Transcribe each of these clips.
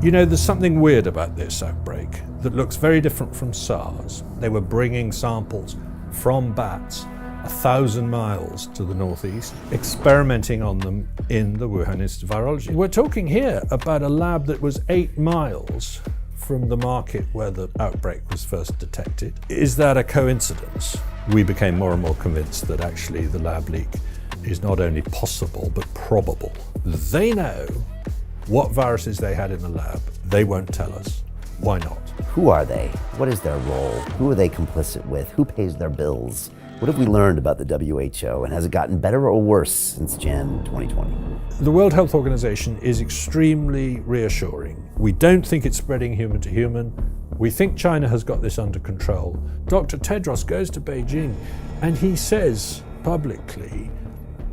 You know, there's something weird about this outbreak that looks very different from SARS. They were bringing samples from bats 1,000 miles to the northeast, experimenting on them in the Wuhan Institute of Virology. We're talking here about a lab that was 8 miles from the market where the outbreak was first detected. Is that a coincidence? We became more and more convinced that actually the lab leak is not only possible, but probable. They know what viruses they had in the lab. They won't tell us. Why not? Who are they? What is their role? Who are they complicit with? Who pays their bills? What have we learned about the WHO, and has it gotten better or worse since Jan 2020? The World Health Organization is extremely reassuring. We don't think it's spreading human to human. We think China has got this under control. Dr. Tedros goes to Beijing and he says publicly,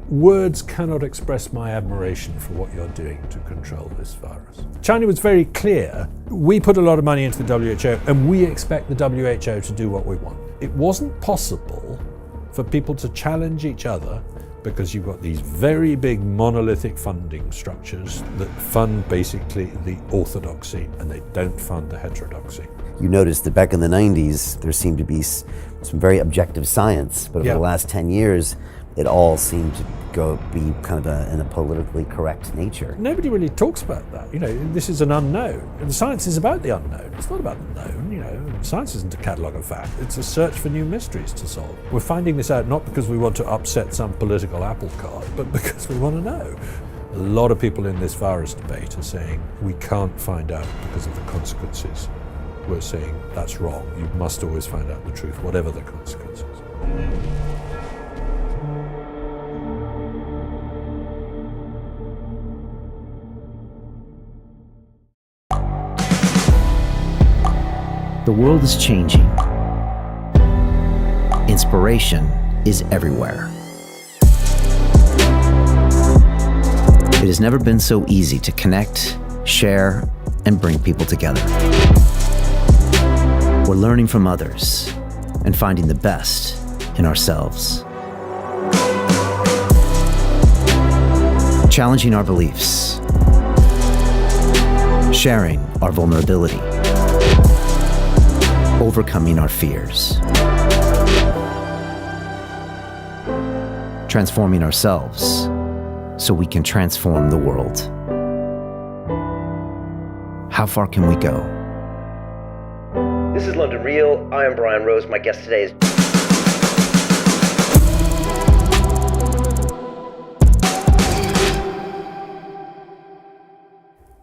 words cannot express my admiration for what you're doing to control this virus. China was very clear. We put a lot of money into the WHO and we expect the WHO to do what we want. It wasn't possible for people to challenge each other because you've got these very big monolithic funding structures that fund basically the orthodoxy and they don't fund the heterodoxy. You noticed that back in the 90s, there seemed to be some very objective science, but over the last 10 years, it all seemed to be kind of in a politically correct nature. Nobody really talks about that. You know, this is an unknown. And the science is about the unknown. It's not about the known, you know. Science isn't a catalogue of fact. It's a search for new mysteries to solve. We're finding this out not because we want to upset some political apple cart, but because we want to know. A lot of people in this virus debate are saying we can't find out because of the consequences. We're saying that's wrong. You must always find out the truth, whatever the consequences. The world is changing. Inspiration is everywhere. It has never been so easy to connect, share, and bring people together. We're learning from others and finding the best in ourselves. Challenging our beliefs. Sharing our vulnerability. Overcoming our fears. Transforming ourselves so we can transform the world. How far can we go? This is London Real. I am Brian Rose. My guest today is...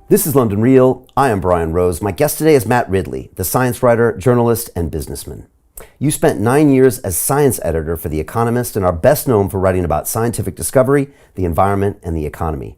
This is London Real. I am Brian Rose. My guest today is Matt Ridley, the science writer, journalist, and businessman. You spent 9 years as science editor for The Economist and are best known for writing about scientific discovery, the environment, and the economy.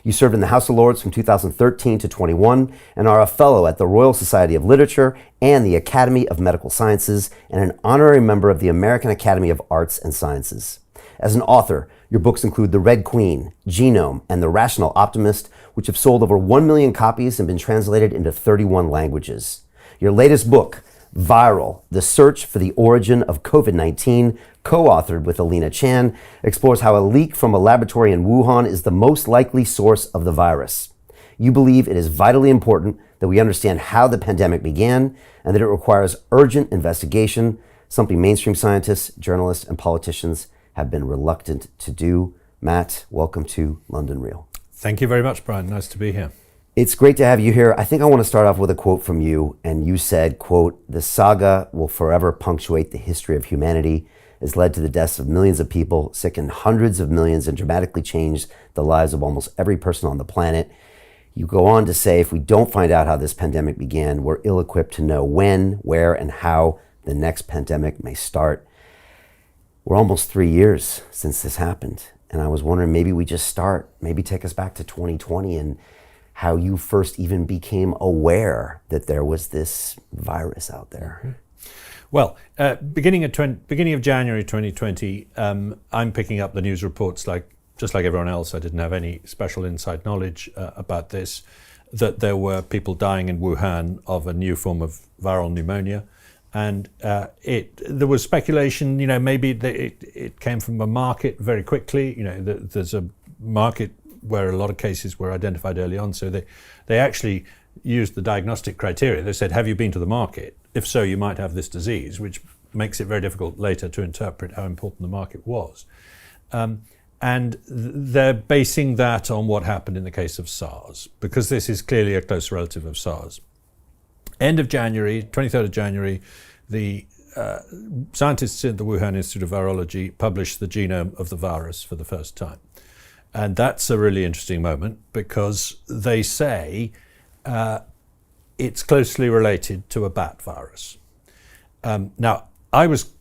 You served in the House of Lords from 2013 to 21 and are a fellow at the Royal Society of Literature and the Academy of Medical Sciences and an honorary member of the American Academy of Arts and Sciences. As an author, your books include The Red Queen, Genome, and The Rational Optimist, which have sold over 1 million copies and been translated into 31 languages. Your latest book, Viral, The Search for the Origin of COVID-19, co-authored with Alina Chan, explores how a leak from a laboratory in Wuhan is the most likely source of the virus. You believe it is vitally important that we understand how the pandemic began and that it requires urgent investigation, something mainstream scientists, journalists, and politicians have been reluctant to do. Matt, welcome to London Real. Thank you very much, Brian. Nice to be here. It's great to have you here. I think I want to start off with a quote from you. And you said, quote, "The saga will forever punctuate the history of humanity. It's led to the deaths of millions of people, sickened hundreds of millions, and dramatically changed the lives of almost every person on the planet." You go on to say, if we don't find out how this pandemic began, we're ill-equipped to know when, where, and how the next pandemic may start. We're almost 3 years since this happened. And I was wondering, maybe we just start, maybe take us back to 2020 and how you first even became aware that there was this virus out there. Mm-hmm. Well, beginning of January 2020, I'm picking up the news reports just like everyone else. I didn't have any special inside knowledge about this, that there were people dying in Wuhan of a new form of viral pneumonia. And there was speculation, maybe it came from a market very quickly. There's a market where a lot of cases were identified early on. So they actually used the diagnostic criteria. They said, have you been to the market? If so, you might have this disease, which makes it very difficult later to interpret how important the market was. And they're basing that on what happened in the case of SARS, because this is clearly a close relative of SARS. End of January, 23rd of January, the scientists in the Wuhan Institute of Virology published the genome of the virus for the first time. And that's a really interesting moment because they say it's closely related to a bat virus. Now, I was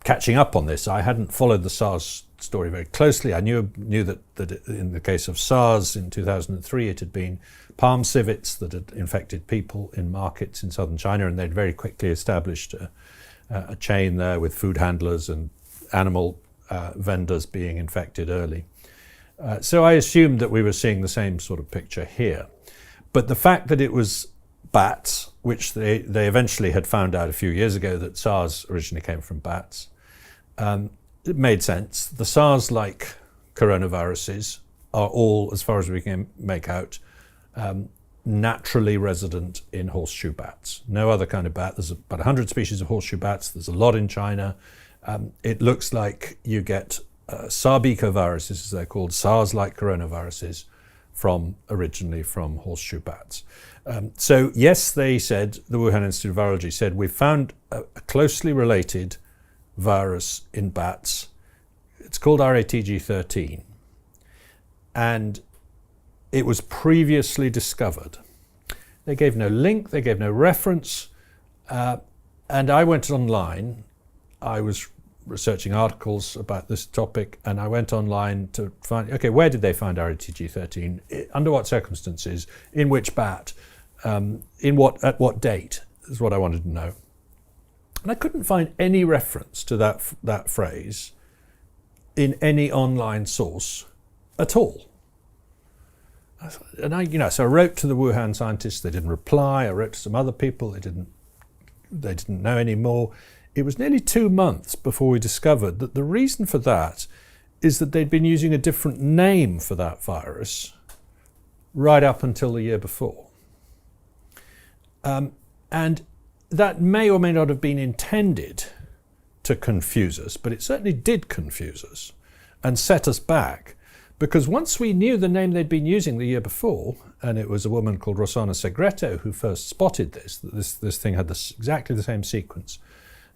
catching up on this. I hadn't followed the SARS story very closely. I knew that in the case of SARS in 2003, it had been palm civets that had infected people in markets in southern China, and they'd very quickly established a chain there with food handlers and animal vendors being infected early. So I assumed that we were seeing the same sort of picture here. But the fact that it was bats, which they eventually had found out a few years ago that SARS originally came from bats, it made sense. The SARS-like coronaviruses are all, as far as we can make out, naturally resident in horseshoe bats. No other kind of bat. There's about 100 species of horseshoe bats. There's a lot in China. It looks like you get sarbecoviruses, as they're called, SARS-like coronaviruses, originally from horseshoe bats. So yes, they said, the Wuhan Institute of Virology said, we've found a closely related virus in bats. It's called RATG13. And it was previously discovered. They gave no link, they gave no reference. And I went online. I was researching articles about this topic, and I went online to find, okay, where did they find RATG13? Under what circumstances? In which bat? At what date? Is what I wanted to know. And I couldn't find any reference to that phrase in any online source at all. And so I wrote to the Wuhan scientists. They didn't reply. I wrote to some other people. They didn't know any more. It was nearly 2 months before we discovered that the reason for that is that they'd been using a different name for that virus right up until the year before. And that may or may not have been intended to confuse us, but it certainly did confuse us and set us back. Because once we knew the name they'd been using the year before, and it was a woman called Rossana Segreto who first spotted this thing had exactly the same sequence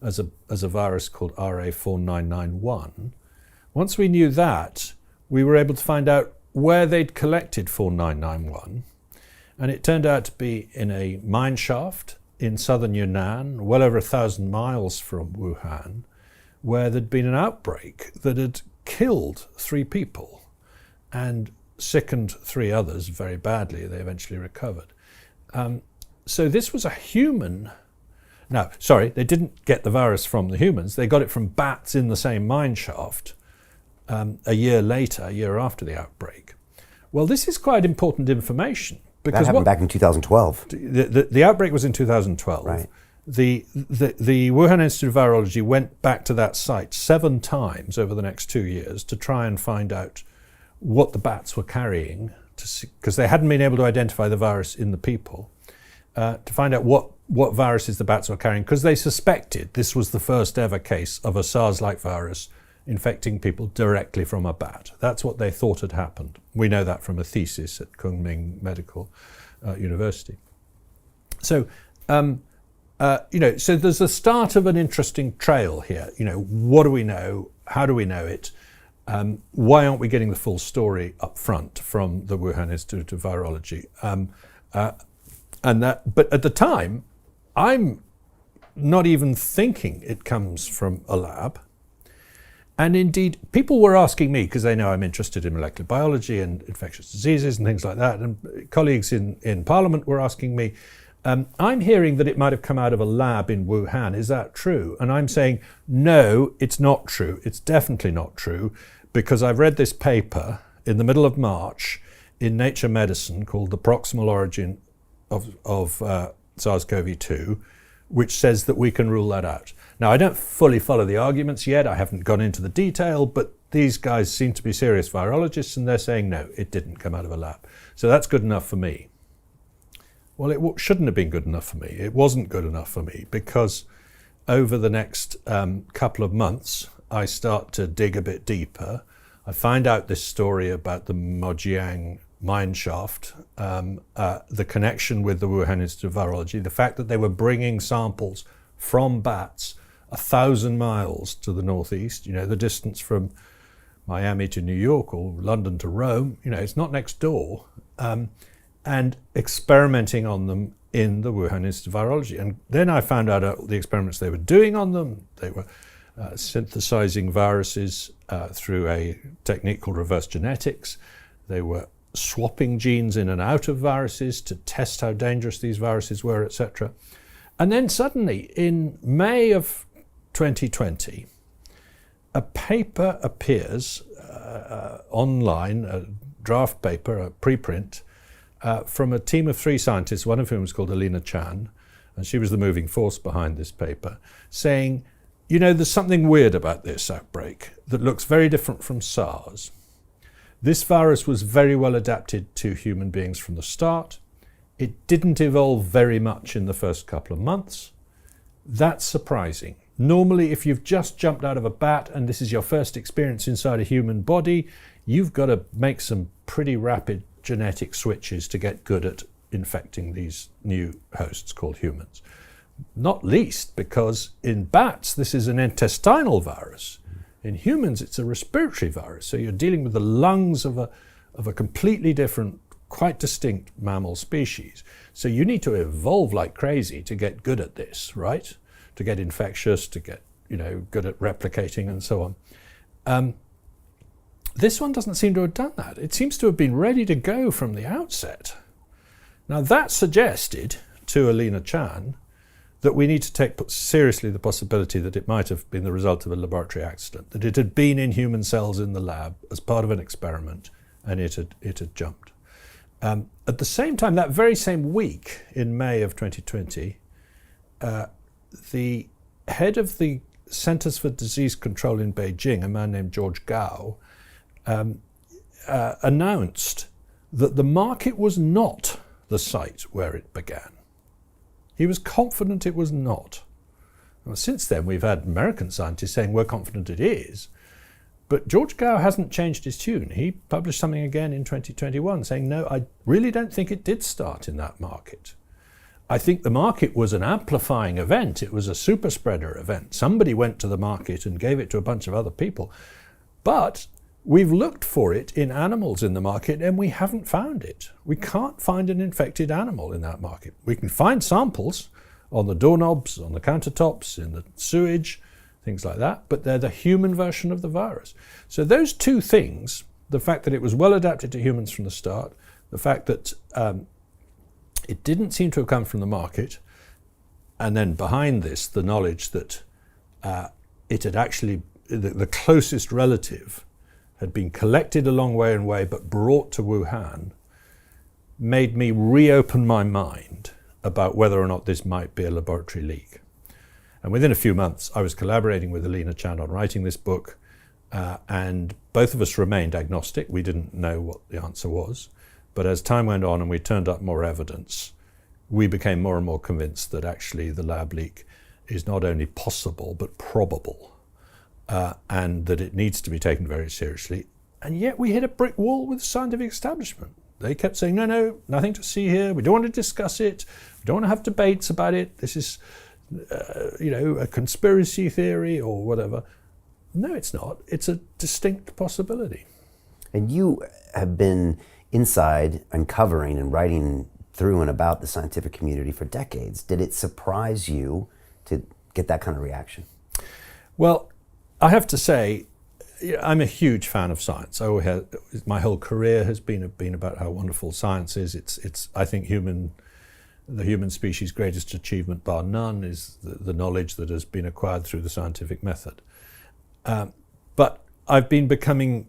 as a virus called RA4991. Once we knew that, we were able to find out where they'd collected 4991, and it turned out to be in a mine shaft in southern Yunnan, well over 1,000 miles from Wuhan, where there'd been an outbreak that had killed 3 people and sickened 3 others very badly. They eventually recovered. So this was a human. No, sorry, they didn't get the virus from the humans. They got it from bats in the same mine shaft a year after the outbreak. Well, this is quite important information. Because that happened back in 2012. The outbreak was in 2012. Right. The Wuhan Institute of Virology went back to that site 7 times over the next 2 years to try and find out what the bats were carrying, because they hadn't been able to identify the virus in the people, to find out what viruses the bats were carrying, because they suspected this was the first ever case of a SARS-like virus infecting people directly from a bat. That's what they thought had happened. We know that from a thesis at Kunming Medical University. So, so there's the start of an interesting trail here. What do we know? How do we know it? Why aren't we getting the full story up front from the Wuhan Institute of Virology? But at the time, I'm not even thinking it comes from a lab. And indeed, people were asking me, because they know I'm interested in molecular biology and infectious diseases and things like that, and colleagues in Parliament were asking me, I'm hearing that it might have come out of a lab in Wuhan. Is that true? And I'm saying, no, it's not true. It's definitely not true, because I've read this paper in the middle of March in Nature Medicine called The Proximal Origin of SARS-CoV-2, which says that we can rule that out. Now, I don't fully follow the arguments yet. I haven't gone into the detail, but these guys seem to be serious virologists, and they're saying, no, it didn't come out of a lab. So that's good enough for me. Well, it shouldn't have been good enough for me. It wasn't good enough for me because over the next couple of months, I start to dig a bit deeper. I find out this story about the Mojiang mine shaft, the connection with the Wuhan Institute of Virology, the fact that they were bringing samples from bats 1,000 miles to the northeast, the distance from Miami to New York or London to Rome, it's not next door, and experimenting on them in the Wuhan Institute of Virology. And then I found out the experiments they were doing on them. They were synthesizing viruses through a technique called reverse genetics. They were swapping genes in and out of viruses to test how dangerous these viruses were, etc. And then suddenly, in May of 2020, a paper appears online, a draft paper, a preprint, from a team of 3 scientists, one of whom was called Alina Chan, and she was the moving force behind this paper, saying, there's something weird about this outbreak that looks very different from SARS. This virus was very well adapted to human beings from the start. It didn't evolve very much in the first couple of months. That's surprising. Normally, if you've just jumped out of a bat and this is your first experience inside a human body, you've got to make some pretty rapid genetic switches to get good at infecting these new hosts called humans. Not least because in bats, this is an intestinal virus. In humans, it's a respiratory virus. So you're dealing with the lungs of a completely different, quite distinct mammal species. So you need to evolve like crazy to get good at this, right? To get infectious, to get, good at replicating and so on. This one doesn't seem to have done that. It seems to have been ready to go from the outset. Now that suggested to Alina Chan that we need to take seriously the possibility that it might have been the result of a laboratory accident, that it had been in human cells in the lab as part of an experiment and it had jumped. At the same time, that very same week in May of 2020, the head of the Centers for Disease Control in Beijing, a man named George Gao, announced that the market was not the site where it began. He was confident it was not. Well, since then, we've had American scientists saying we're confident it is, but George Gao hasn't changed his tune. He published something again in 2021 saying, no, I really don't think it did start in that market. I think the market was an amplifying event. It was a super spreader event. Somebody went to the market and gave it to a bunch of other people. But we've looked for it in animals in the market and we haven't found it. We can't find an infected animal in that market. We can find samples on the doorknobs, on the countertops, in the sewage, things like that, but they're the human version of the virus. So those two things, the fact that it was well adapted to humans from the start, the fact that it didn't seem to have come from the market, and then behind this, the knowledge that it had actually, the closest relative had been collected a long way away but brought to Wuhan, made me reopen my mind about whether or not this might be a laboratory leak. And within a few months, I was collaborating with Alina Chan on writing this book, and both of us remained agnostic. We didn't know what the answer was. But as time went on and we turned up more evidence, we became more and more convinced that actually the lab leak is not only possible, but probable, and that it needs to be taken very seriously. And yet we hit a brick wall with the scientific establishment. They kept saying, no, nothing to see here. We don't want to discuss it. We don't want to have debates about it. This is, a conspiracy theory or whatever. No, it's not. It's a distinct possibility. And you have been inside uncovering and writing through and about the scientific community for decades. Did it surprise you to get that kind of reaction? Well, I have to say, I'm a huge fan of science. My whole career has been about how wonderful science is. It's I think the human species' greatest achievement, bar none, is the knowledge that has been acquired through the scientific method. But I've been becoming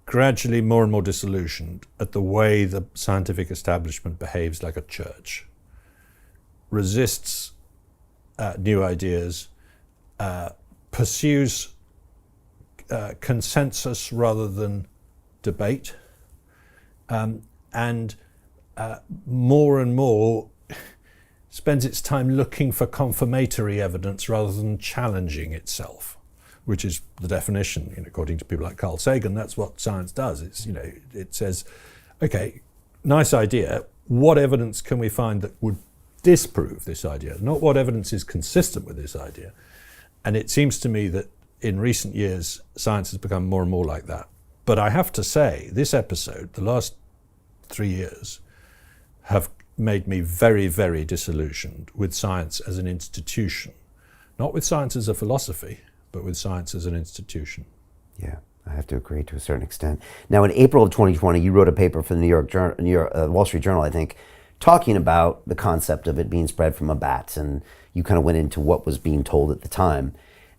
gradually more and more disillusioned at the way the scientific establishment behaves like a church, resists new ideas, pursues consensus rather than debate, and more and more spends its time looking for confirmatory evidence rather than challenging itself, which is the definition, according to people like Carl Sagan. That's what science does. It says, okay, nice idea. What evidence can we find that would disprove this idea? Not what evidence is consistent with this idea. And it seems to me that in recent years, science has become more and more like that. But I have to say, this episode, the last 3 years, have made me very, very disillusioned with science as an institution. Not with science as a philosophy, but with science as an institution. Yeah, I have to agree to a certain extent. Now, in April of 2020, you wrote a paper for the Wall Street Journal, I think, talking about the concept of it being spread from a bat, and you kind of went into what was being told at the time.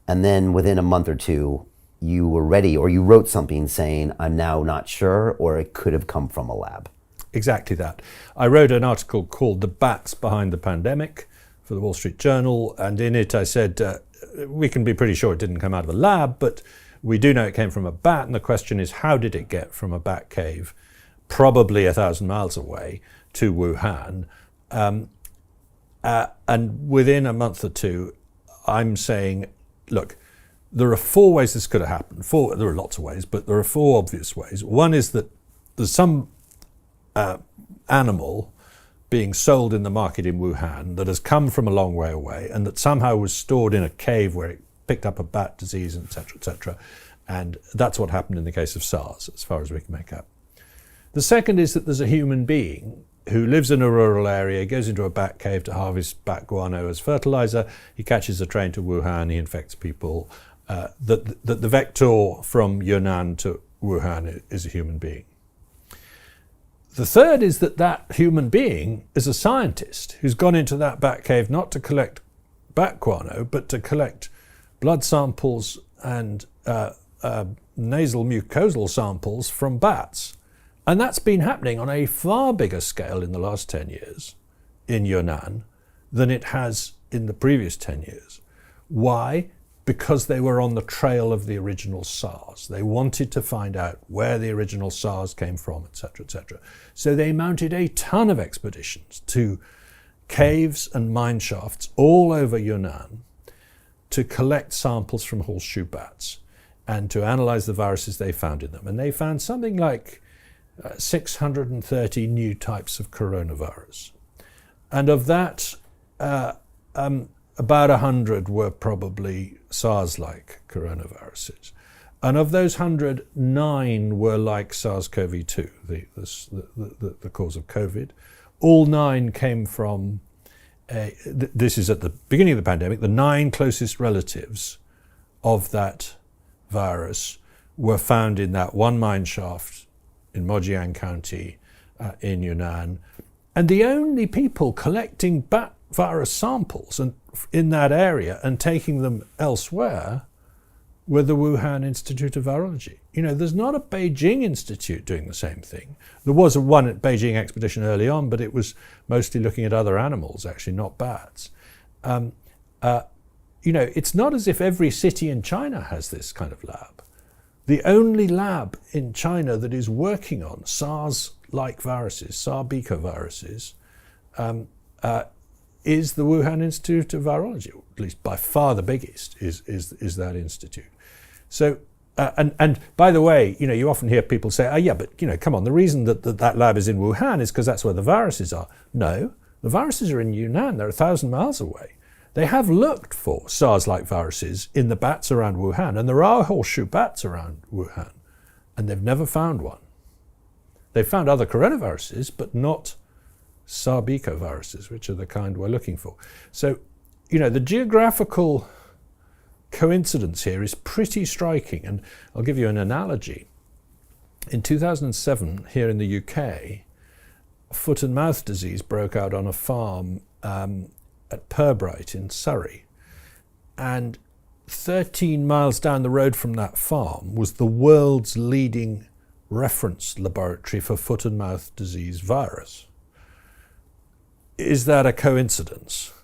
And then within a month or two, you were ready, or you wrote something saying, I'm now not sure, or it could have come from a lab. Exactly that. I wrote an article called The Bats Behind the Pandemic for the Wall Street Journal, and in it I said, we can be pretty sure it didn't come out of a lab, but we do know it came from a bat, and the question is, how did it get from a bat cave, probably 1,000 miles away, to Wuhan? And within a month or two, I'm saying, look, there are 4 ways this could have happened. There are lots of ways, but there are 4 obvious ways. One is that there's some animal being sold in the market in Wuhan that has come from a long way away and that somehow was stored in a cave where it picked up a bat disease, etc., etc. And that's what happened in the case of SARS, as far as we can make out. The second is that there's a human being who lives in a rural area, goes into a bat cave to harvest bat guano as fertilizer. He catches a train to Wuhan, he infects people. That the vector from Yunnan to Wuhan is a human being. The third is that human being is a scientist who's gone into that bat cave not to collect bat guano, but to collect blood samples and nasal mucosal samples from bats. And that's been happening on a far bigger scale in the last 10 years in Yunnan than it has in the previous 10 years. Why? Because they were on the trail of the original SARS. They wanted to find out where the original SARS came from, etc., etc. So they mounted a ton of expeditions to caves and mine shafts all over Yunnan to collect samples from horseshoe bats and to analyze the viruses they found in them. And they found something like 630 new types of coronavirus. And of that, about 100 were probably SARS-like coronaviruses. And of those 100, 9 were like SARS-CoV-2, the cause of COVID. All 9 came from, this is at the beginning of the pandemic, the 9 closest relatives of that virus were found in that one mine shaft in Mojiang County in Yunnan. And the only people collecting bat virus samples in that area and taking them elsewhere were the Wuhan Institute of Virology. There's not a Beijing institute doing the same thing. There was a one at Beijing expedition early on, but it was mostly looking at other animals, actually, not bats. It's not as if every city in China has this kind of lab. The only lab in China that is working on SARS-like viruses, SARS-Bika viruses, is the Wuhan Institute of Virology, or at least by far the biggest is that institute. So, and by the way, you often hear people say, but come on, the reason that lab is in Wuhan is because that's where the viruses are. No, the viruses are in Yunnan. They're 1,000 miles away. They have looked for SARS-like viruses in the bats around Wuhan, and there are horseshoe bats around Wuhan, and they've never found one. They've found other coronaviruses, but not SARS-Bika viruses, which are the kind we're looking for. So, the geographical coincidence here is pretty striking, and I'll give you an analogy. In 2007, here in the UK, foot and mouth disease broke out on a farm at Pirbright in Surrey, and 13 miles down the road from that farm was the world's leading reference laboratory for foot and mouth disease virus. Is that a coincidence?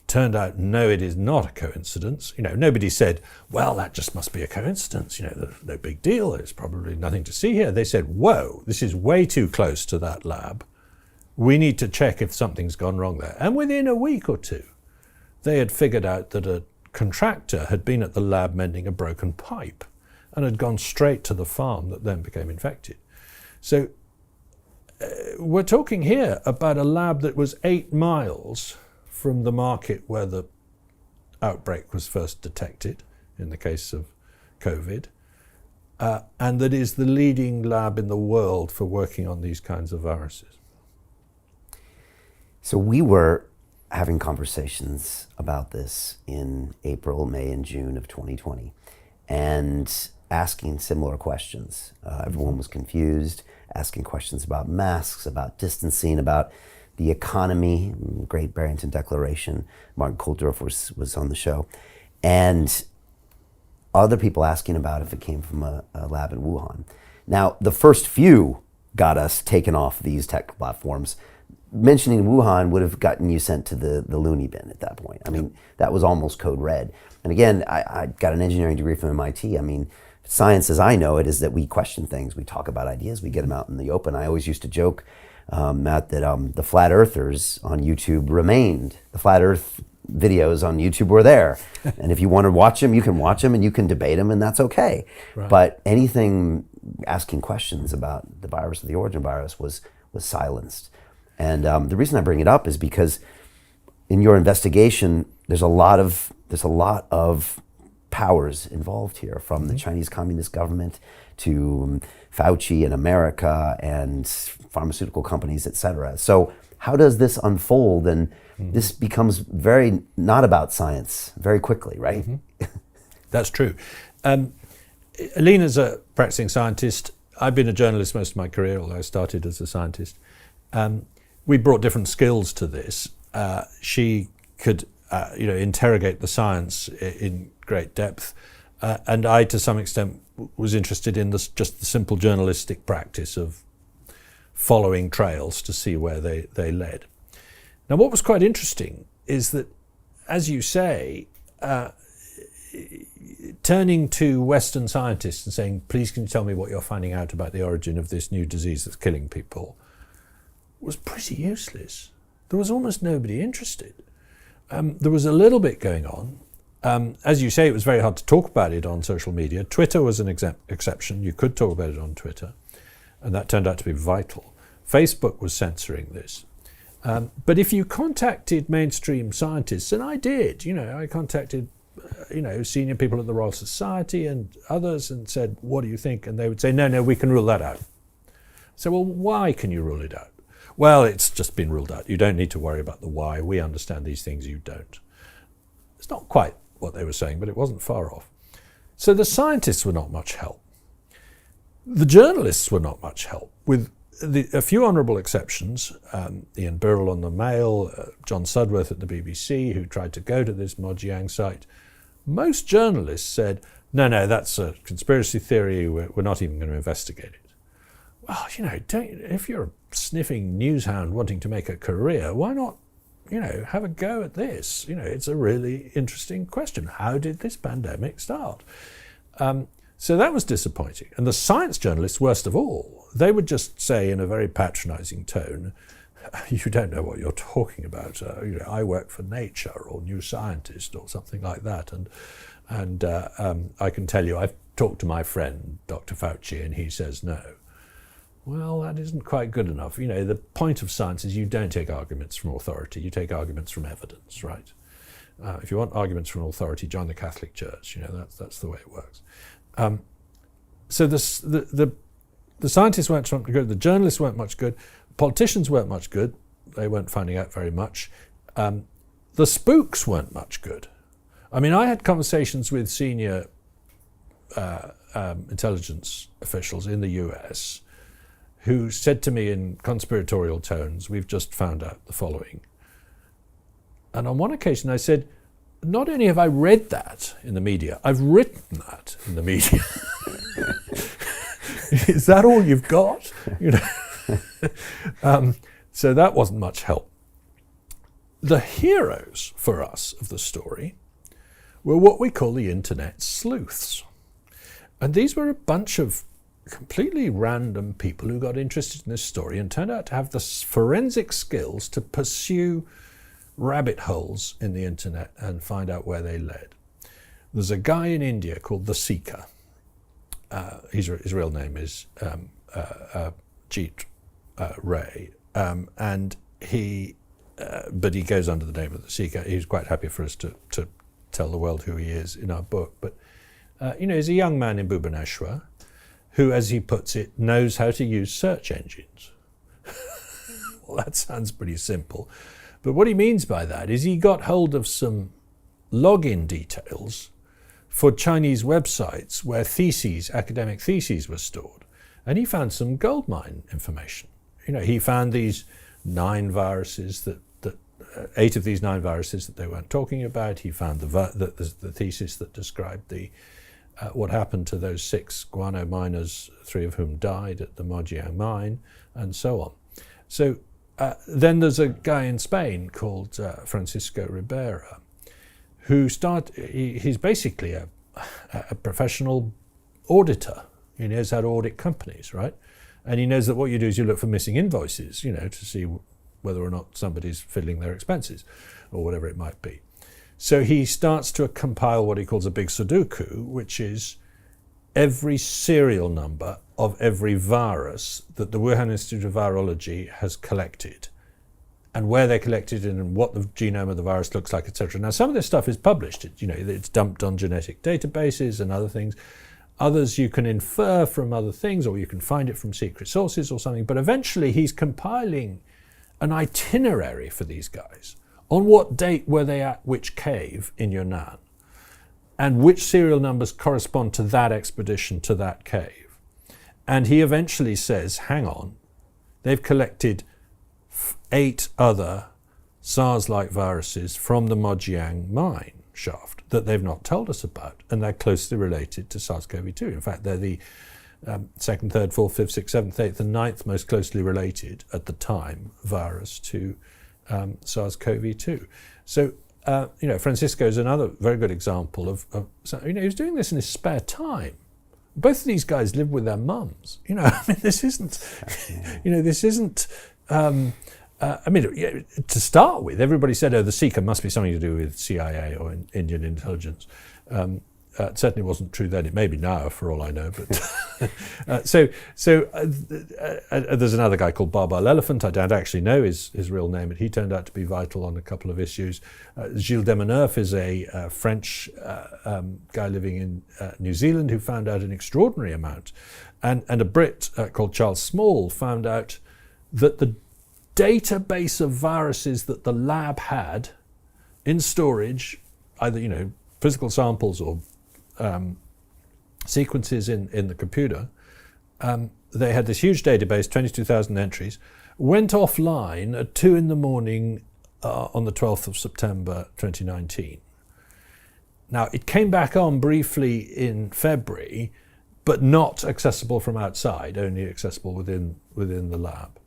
Turned out, no, it is not a coincidence. Nobody said, well, that just must be a coincidence. No big deal. There's probably nothing to see here. They said, whoa, this is way too close to that lab. We need to check if something's gone wrong there. And within a week or two, they had figured out that a contractor had been at the lab mending a broken pipe and had gone straight to the farm that then became infected. So we're talking here about a lab that was 8 miles from the market where the outbreak was first detected, in the case of COVID, and that is the leading lab in the world for working on these kinds of viruses. So we were having conversations about this in April, May, and June of 2020, and asking similar questions. Everyone was confused, asking questions about masks, about distancing, about the economy, Great Barrington Declaration. Martin Kulldorff was on the show. And other people asking about if it came from a lab in Wuhan. Now, the first few got us taken off these tech platforms. Mentioning Wuhan would have gotten you sent to the loony bin at that point. I mean, that was almost code red. And again, I got an engineering degree from MIT. I mean, science as I know it is that we question things, we talk about ideas, we get them out in the open. I always used to joke, Matt, that the flat earthers on YouTube remained. The flat earth videos on YouTube were there. And if you want to watch them, you can watch them and you can debate them, and that's okay. Right. But anything asking questions about the virus or the origin virus was silenced. And the reason I bring it up is because in your investigation, there's a lot of powers involved here, from the Chinese Communist government to Fauci and America and pharmaceutical companies, et cetera. So how does this unfold? And this becomes very not about science very quickly, right? That's true. Alina's a practicing scientist. I've been a journalist most of my career, although I started as a scientist. We brought different skills to this. She could interrogate the science in great depth. And I, to some extent, was interested in just the simple journalistic practice of following trails to see where they led. Now, what was quite interesting is that, as you say, turning to Western scientists and saying, please can you tell me what you're finding out about the origin of this new disease that's killing people, was pretty useless. There was almost nobody interested. There was a little bit going on. As you say, it was very hard to talk about it on social media. Twitter was an exception. You could talk about it on Twitter, and that turned out to be vital. Facebook was censoring this. But if you contacted mainstream scientists, and I did, I contacted, senior people at the Royal Society and others and said, what do you think? And they would say, no, we can rule that out. So, well, why can you rule it out? Well, it's just been ruled out. You don't need to worry about the why. We understand these things, you don't. It's not quite what they were saying, but it wasn't far off. So the scientists were not much help. The journalists were not much help, with a few honourable exceptions. Ian Birrell on the Mail, John Sudworth at the BBC, who tried to go to this Mojiang site. Most journalists said, no, that's a conspiracy theory. We're not even going to investigate it. Well, if you're a sniffing newshound wanting to make a career, why not, have a go at this? It's a really interesting question. How did this pandemic start? So that was disappointing. And the science journalists, worst of all, they would just say in a very patronizing tone, you don't know what you're talking about. I work for Nature or New Scientist or something like that. And I can tell you, I've talked to my friend, Dr. Fauci, and he says no. Well, that isn't quite good enough. The point of science is you don't take arguments from authority, you take arguments from evidence, right? If you want arguments from authority, join the Catholic Church. That's the way it works. So the scientists weren't much good, the journalists weren't much good, politicians weren't much good, they weren't finding out very much. The spooks weren't much good. I mean, I had conversations with senior intelligence officials in the US who said to me in conspiratorial tones, we've just found out the following. And on one occasion I said, not only have I read that in the media, I've written that in the media. Is that all you've got? So that wasn't much help. The heroes for us of the story were what we call the internet sleuths. And these were a bunch of completely random people who got interested in this story and turned out to have the forensic skills to pursue rabbit holes in the internet and find out where they led. There's a guy in India called the Seeker. His real name is Jeet Ray, and but he goes under the name of the Seeker. He's quite happy for us to tell the world who he is in our book. But he's a young man in Bhubaneswar who, as he puts it, knows how to use search engines. Well, that sounds pretty simple. But what he means by that is he got hold of some login details for Chinese websites where academic theses were stored. And he found some goldmine information. He found these 9 viruses 8 of these 9 viruses that they weren't talking about. He found the thesis that described what happened to those 6 guano miners, 3 of whom died at the Mojiang mine, and so on. So then there's a guy in Spain called Francisco Ribera, he's basically a professional auditor. He knows how to audit companies, right? And he knows that what you do is you look for missing invoices, to see whether or not somebody's fiddling their expenses or whatever it might be. So he starts to compile what he calls a big Sudoku, which is every serial number of every virus that the Wuhan Institute of Virology has collected, and where they collected it and what the genome of the virus looks like, etc. Now, some of this stuff is published. It's dumped on genetic databases and other things. Others you can infer from other things, or you can find it from secret sources or something. But eventually he's compiling an itinerary for these guys. On what date were they at which cave in Yunnan? And which serial numbers correspond to that expedition to that cave? And he eventually says, hang on, they've collected 8 other SARS-like viruses from the Mojiang mine shaft that they've not told us about, and they're closely related to SARS-CoV-2. In fact, they're the 2nd, 3rd, 4th, 5th, 6th, 7th, 8th, and 9th most closely related at the time virus to SARS-CoV-2. So, Francisco is another very good example of he was doing this in his spare time. Both of these guys live with their mums. This isn't, to start with, everybody said, the Seeker must be something to do with CIA or Indian intelligence. It certainly wasn't true then. It may be now, for all I know. But there's another guy called Barbal Elephant. I don't actually know his real name, but he turned out to be vital on a couple of issues. Gilles Demoneuf is a French guy living in New Zealand who found out an extraordinary amount. And a Brit called Charles Small found out that the database of viruses that the lab had in storage, either physical samples or sequences in the computer, they had this huge database, 22,000 entries, went offline at 2 in the morning on the 12th of September 2019. Now, it came back on briefly in February, but not accessible from outside, only accessible within the lab.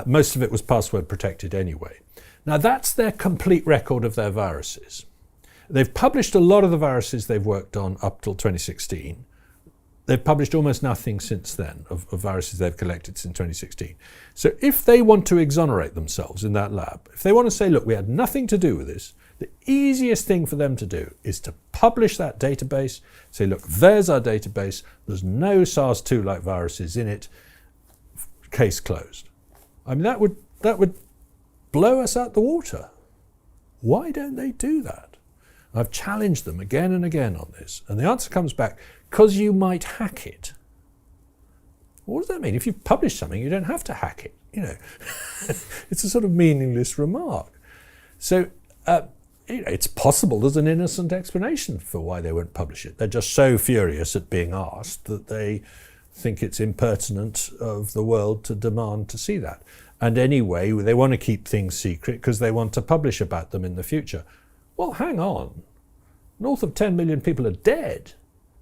Most of it was password protected anyway. Now, that's their complete record of their viruses. They've published a lot of the viruses they've worked on up till 2016. They've published almost nothing since then of viruses they've collected since 2016. So if they want to exonerate themselves in that lab, if they want to say, look, we had nothing to do with this, the easiest thing for them to do is to publish that database, say, look, there's our database, there's no SARS-2-like viruses in it, case closed. I mean, that would blow us out the water. Why don't they do that? I've challenged them again and again on this, and the answer comes back, because you might hack it. What does that mean? If you've published something, you don't have to hack it. It's a sort of meaningless remark. So, it's possible there's an innocent explanation for why they won't publish it. They're just so furious at being asked that they think it's impertinent of the world to demand to see that. And anyway, they want to keep things secret because they want to publish about them in the future. Well, hang on. North of 10 million people are dead.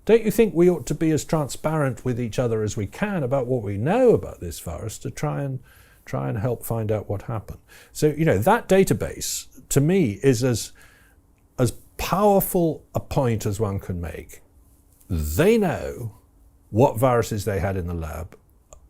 Don't you think we ought to be as transparent with each other as we can about what we know about this virus to try and help find out what happened? So, that database, to me, is as powerful a point as one can make. They know what viruses they had in the lab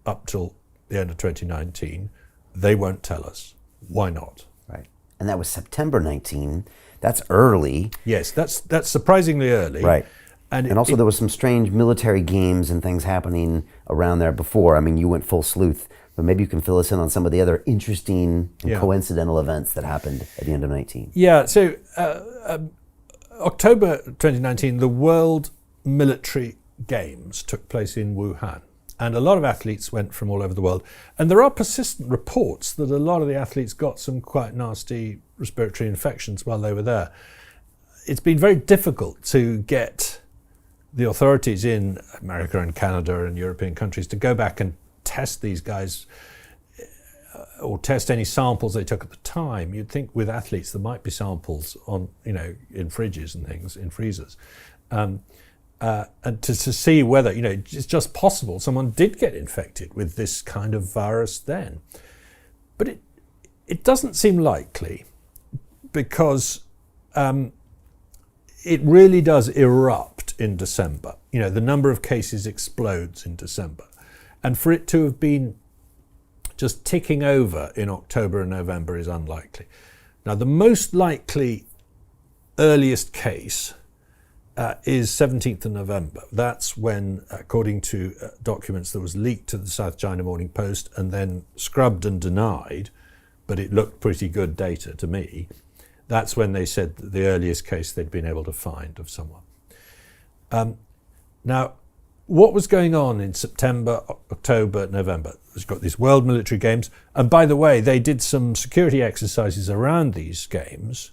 up till the end of 2019. They won't tell us. Why not? Right. And that was September 19. That's early. Yes, that's surprisingly early. Right. And also there was some strange military games and things happening around there before. I mean, you went full sleuth, but maybe you can fill us in on some of the other interesting and coincidental events that happened at the end of 19. Yeah, so October 2019, the World Military Games took place in Wuhan. And a lot of athletes went from all over the world. And there are persistent reports that a lot of the athletes got some quite nasty respiratory infections while they were there. It's been very difficult to get the authorities in America and Canada and European countries to go back and test these guys or test any samples they took at the time. You'd think with athletes there might be samples on, in fridges and things, in freezers. And to see whether, it's just possible someone did get infected with this kind of virus then. But it doesn't seem likely because it really does erupt in December. The number of cases explodes in December. And for it to have been just ticking over in October and November is unlikely. Now, the most likely earliest case is 17th of November. That's when, according to documents that was leaked to the South China Morning Post and then scrubbed and denied, but it looked pretty good data to me, that's when they said that the earliest case they'd been able to find of someone. Now, what was going on in September, October, November? We've got these World Military Games. And by the way, they did some security exercises around these games,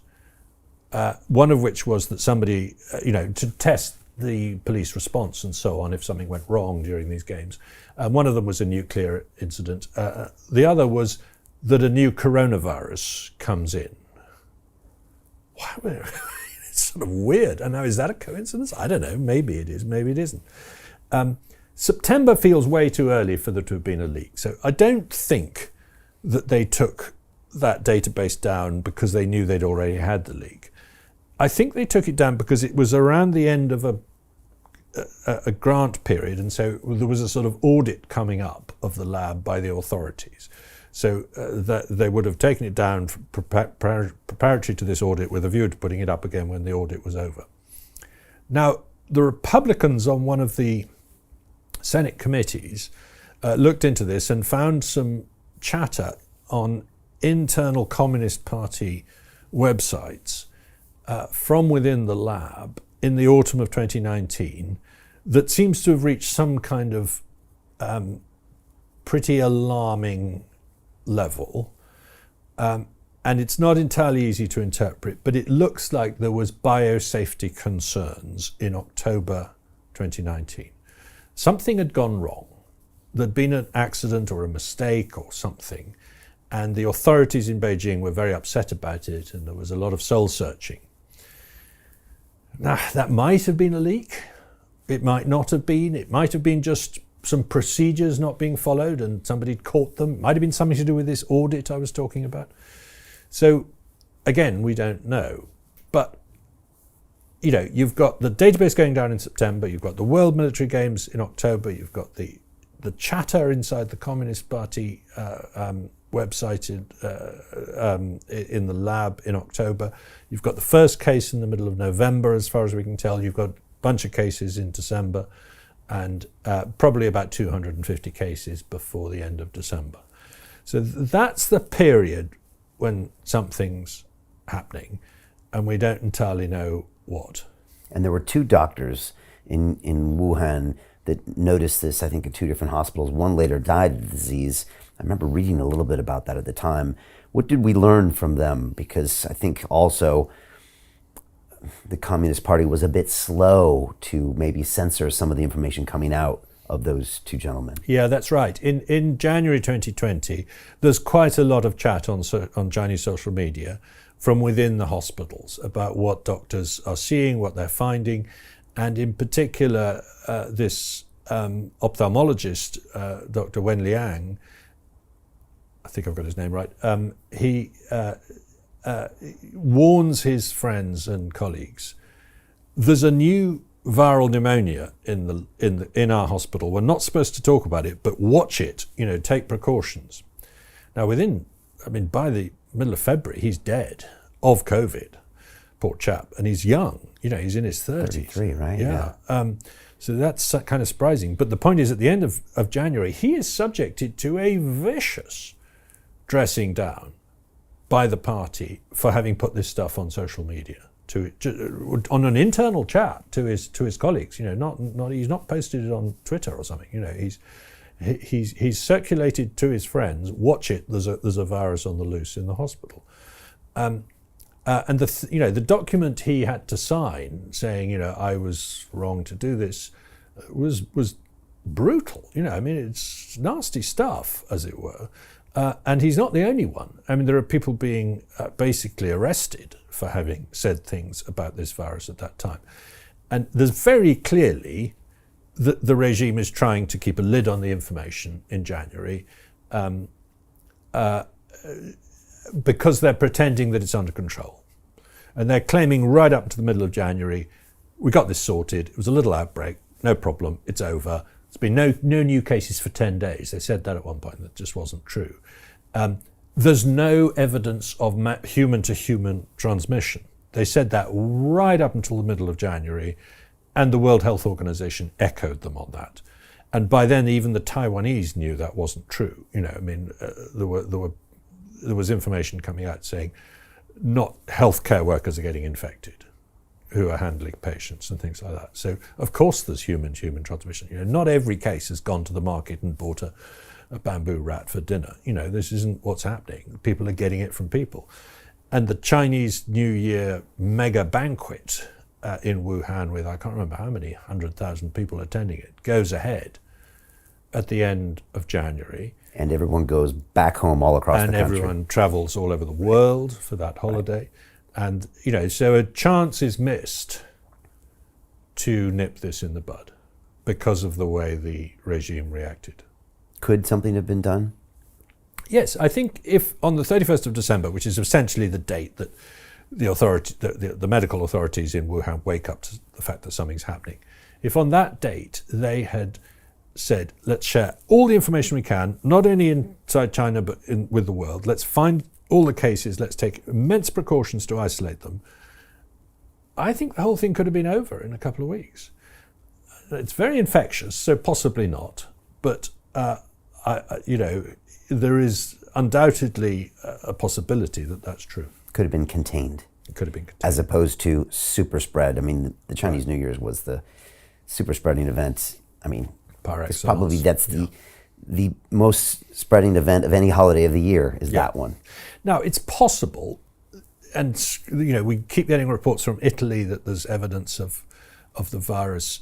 one of which was that somebody, to test the police response and so on if something went wrong during these games. One of them was a nuclear incident. The other was that a new coronavirus comes in. Wow, it's sort of weird. And now, is that a coincidence? I don't know. Maybe it is, maybe it isn't. September feels way too early for there to have been a leak. So I don't think that they took that database down because they knew they'd already had the leak. I think they took it down because it was around the end of a grant period, and so there was a sort of audit coming up of the lab by the authorities. So that they would have taken it down preparatory to this audit with a view to putting it up again when the audit was over. Now, the Republicans on one of the Senate committees looked into this and found some chatter on internal Communist Party websites from within the lab in the autumn of 2019 that seems to have reached some kind of pretty alarming level. And it's not entirely easy to interpret, but it looks like there was biosafety concerns in October 2019. Something had gone wrong. There'd been an accident or a mistake or something, and the authorities in Beijing were very upset about it, and there was a lot of soul searching. Now, that might have been a leak. It might not have been. It might have been just some procedures not being followed and somebody caught them. It might have been something to do with this audit I was talking about. So, again, we don't know. But, you've got the database going down in September, you've got the World Military Games in October, you've got the chatter inside the Communist Party website in the lab in October. You've got the first case in the middle of November, as far as we can tell. You've got a bunch of cases in December, and probably about 250 cases before the end of December. So that's the period when something's happening, and we don't entirely know what. And there were two doctors in Wuhan that noticed this, I think, in two different hospitals. One later died of the disease. I remember reading a little bit about that at the time. What did we learn from them? Because I think also the Communist Party was a bit slow to maybe censor some of the information coming out of those two gentlemen. Yeah, that's right. In January 2020, there's quite a lot of chat on Chinese social media from within the hospitals about what doctors are seeing, what they're finding, and in particular, this ophthalmologist, Dr. Wen Liang, I think I've got his name right, he warns his friends and colleagues, there's a new viral pneumonia in our hospital. We're not supposed to talk about it, but watch it, take precautions. Now by the middle of February, he's dead of COVID, poor chap, and he's young, he's in his 30s. 33, right? Yeah. So that's kind of surprising. But the point is, at the end of January, he is subjected to a vicious dressing down by the party for having put this stuff on social media, on an internal chat to his colleagues. Not he's not posted it on Twitter or something. He's circulated to his friends. Watch it. There's a virus on the loose in the hospital. And the document he had to sign saying, I was wrong to do this, was brutal. It's nasty stuff, as it were. And he's not the only one. There are people being basically arrested for having said things about this virus at that time. And there's very clearly the regime is trying to keep a lid on the information in January. Because they're pretending that it's under control. And they're claiming right up to the middle of January, we got this sorted, it was a little outbreak, no problem, it's over. There's been no new cases for 10 days. They said that at one point, that just wasn't true. There's no evidence of human-to-human transmission. They said that right up until the middle of January, and the World Health Organization echoed them on that. And by then, even the Taiwanese knew that wasn't true. There was information coming out saying not healthcare workers are getting infected who are handling patients and things like that. So of course there's human-to-human transmission. Not every case has gone to the market and bought a bamboo rat for dinner. This isn't what's happening. People are getting it from people. And the Chinese New Year mega banquet in Wuhan with, I can't remember how many, 100,000 people attending it, goes ahead at the end of January. And everyone goes back home all across the country. And everyone travels all over the world for that holiday. Right. And, so a chance is missed to nip this in the bud because of the way the regime reacted. Could something have been done? Yes, I think if on the 31st of December, which is essentially the date that the medical authorities in Wuhan wake up to the fact that something's happening, if on that date they had said, let's share all the information we can, not only inside China, but with the world. Let's find all the cases. Let's take immense precautions to isolate them. I think the whole thing could have been over in a couple of weeks. It's very infectious, so possibly not. But, there is undoubtedly a possibility that that's true. Could have been contained. It could have been contained. As opposed to super spread. The Chinese New Year's was the super spreading event. It's probably that's the most spreading event of any holiday of the year is that one. Now, it's possible, and we keep getting reports from Italy that there's evidence of the virus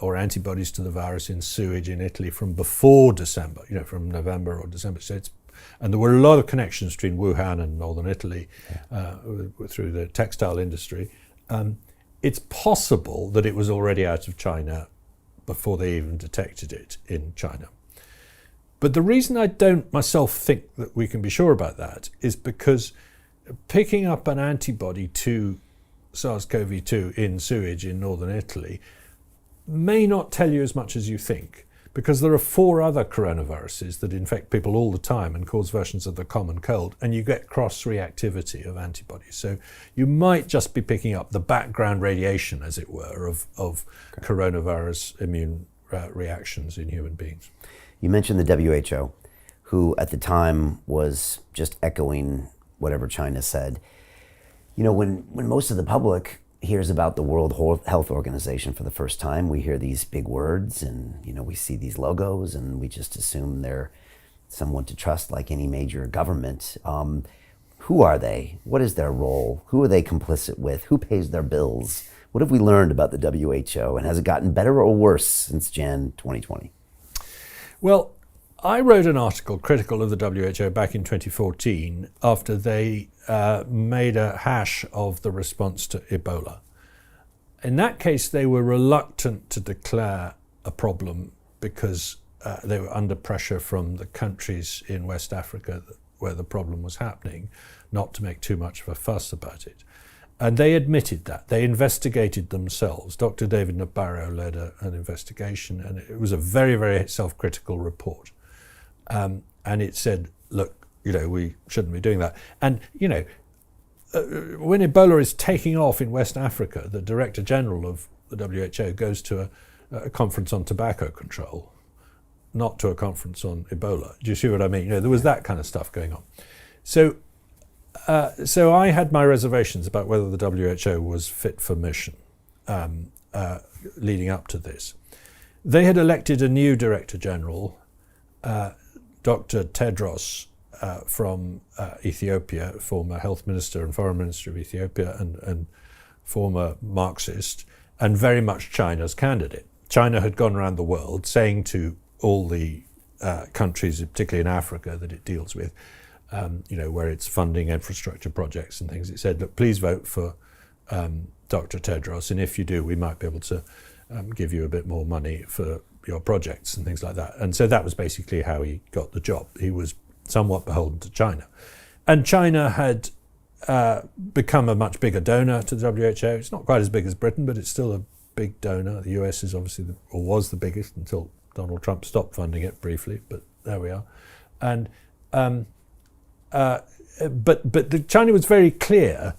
or antibodies to the virus in sewage in Italy from before December, from November or December. So and there were a lot of connections between Wuhan and northern Italy through the textile industry. It's possible that it was already out of China before they even detected it in China. But the reason I don't myself think that we can be sure about that is because picking up an antibody to SARS-CoV-2 in sewage in northern Italy may not tell you as much as you think, because there are 4 other coronaviruses that infect people all the time and cause versions of the common cold, and you get cross-reactivity of antibodies. So you might just be picking up the background radiation, as it were, of coronavirus immune reactions in human beings. You mentioned the WHO, who at the time was just echoing whatever China said. When most of the public hears about the World Health Organization for the first time, we hear these big words and, we see these logos and we just assume they're someone to trust like any major government. Who are they? What is their role? Who are they complicit with? Who pays their bills? What have we learned about the WHO, and has it gotten better or worse since Jan 2020? Well, I wrote an article critical of the WHO back in 2014 after they made a hash of the response to Ebola. In that case, they were reluctant to declare a problem because they were under pressure from the countries in West Africa where the problem was happening, not to make too much of a fuss about it. And they admitted that. They investigated themselves. Dr. David Nabarro led an investigation, and it was a very, very self-critical report. And it said, look, we shouldn't be doing that. And, when Ebola is taking off in West Africa, the Director General of the WHO goes to a conference on tobacco control, not to a conference on Ebola. Do you see what I mean? There was that kind of stuff going on. So I had my reservations about whether the WHO was fit for mission leading up to this. They had elected a new Director General, Dr. Tedros from Ethiopia, former Health Minister and Foreign Minister of Ethiopia and former Marxist, and very much China's candidate. China had gone around the world saying to all the countries, particularly in Africa, that it deals with, where it's funding infrastructure projects and things. It said, look, please vote for Dr. Tedros, and if you do, we might be able to give you a bit more money for your projects and things like that. And so that was basically how he got the job. He was somewhat beholden to China. And China had become a much bigger donor to the WHO. It's not quite as big as Britain, but it's still a big donor. The US is obviously, or was the biggest until Donald Trump stopped funding it briefly, but there we are. And but China was very clear.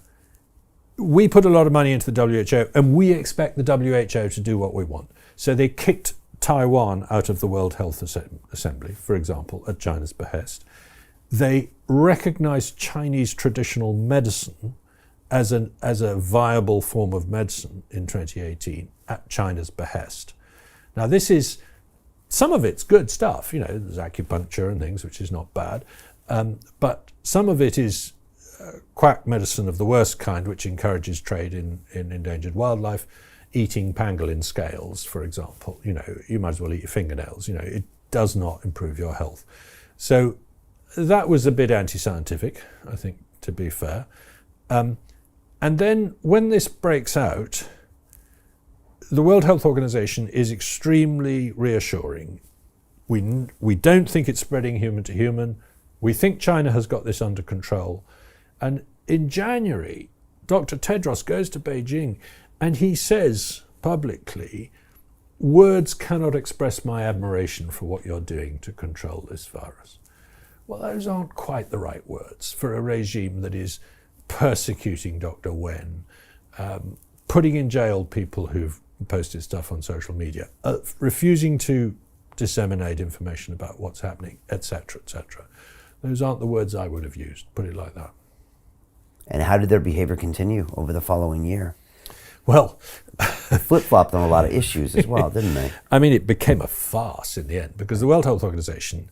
We put a lot of money into the WHO, and we expect the WHO to do what we want. So they kicked Taiwan out of the World Health Assembly, for example, at China's behest. They recognized Chinese traditional medicine as a viable form of medicine in 2018 at China's behest. Now, some of it's good stuff, there's acupuncture and things, which is not bad, but some of it is quack medicine of the worst kind, which encourages trade in endangered wildlife, eating pangolin scales, for example. You might as well eat your fingernails. It does not improve your health. So that was a bit anti-scientific, I think, to be fair. And then when this breaks out, the World Health Organization is extremely reassuring. We don't think it's spreading human to human. We think China has got this under control. And in January, Dr. Tedros goes to Beijing and he says publicly, words cannot express my admiration for what you're doing to control this virus. Well, those aren't quite the right words for a regime that is persecuting Dr. Wen, putting in jail people who've posted stuff on social media, refusing to disseminate information about what's happening, etc., etc. Those aren't the words I would have used, put it like that. And how did their behavior continue over the following year? Well, they flip-flopped on a lot of issues as well, didn't they? I mean, it became a farce in the end because the World Health Organization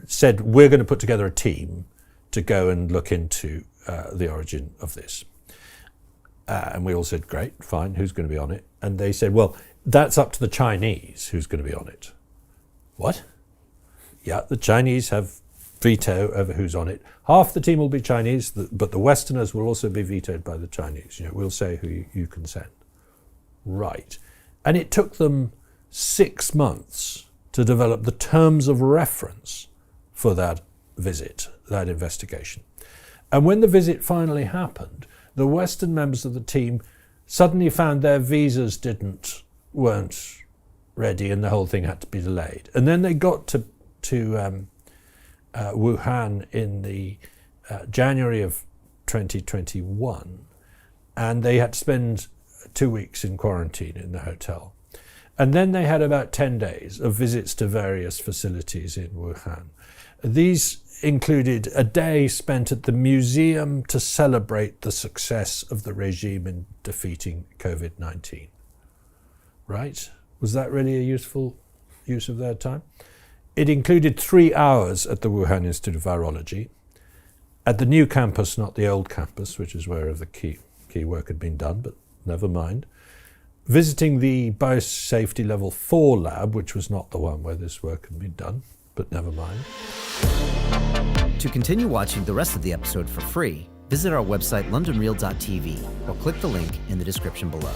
said, we're going to put together a team to go and look into the origin of this. And we all said, great, fine, who's going to be on it? And they said, well, that's up to the Chinese who's going to be on it. What? Yeah, the Chinese have veto over who's on it. Half the team will be Chinese, but the Westerners will also be vetoed by the Chinese. We'll say who you can send. Right. And it took them 6 months to develop the terms of reference for that visit, that investigation. And when the visit finally happened, the Western members of the team suddenly found their visas weren't ready and the whole thing had to be delayed. And then they got to Wuhan in the January of 2021, and they had to spend 2 weeks in quarantine in the hotel. And then they had about 10 days of visits to various facilities in Wuhan. These included a day spent at the museum to celebrate the success of the regime in defeating COVID-19. Right? Was that really a useful use of their time? It included 3 hours at the Wuhan Institute of Virology, at the new campus, not the old campus, which is where the key work had been done, but never mind. Visiting the biosafety level 4 lab, which was not the one where this work had been done, but never mind. To continue watching the rest of the episode for free, visit our website londonreal.tv or click the link in the description below.